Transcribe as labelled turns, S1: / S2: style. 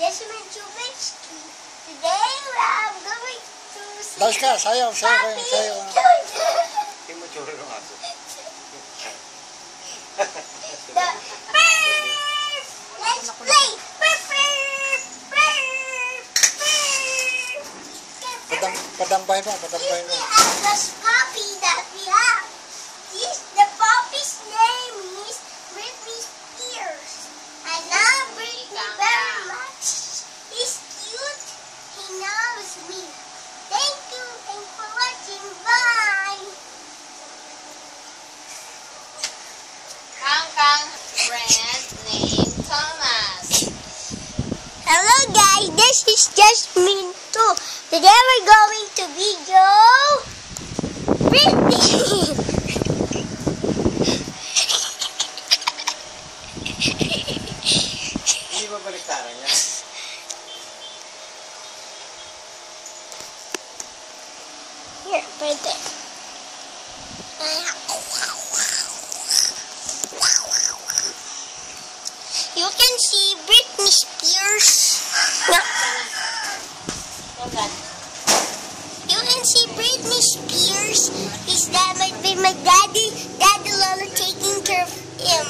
S1: Desmond Chubisky. Today I'm going to see
S2: Daska, sayaw, sayaw,
S1: Papi
S2: sayaw.
S3: Hindi mo tsura ng aso.
S1: The let's play.
S2: Padampay mo, padampay mo.
S1: Atlas puppy that we have. The puppy's name is Britney Spears. I love Britney very much. He's cute. He knows me. Thank you. Thanks for watching. Bye.
S4: Kang friend named Thomas.
S1: Hello guys, this is Jasmine too. Today we're going to video Britney.
S3: Hindi ba baliktaran niya?
S1: Here, pwede. You can see Britney Spears. You can see Britney Spears. He's that might be my daddy. Daddy Lola taking care of him.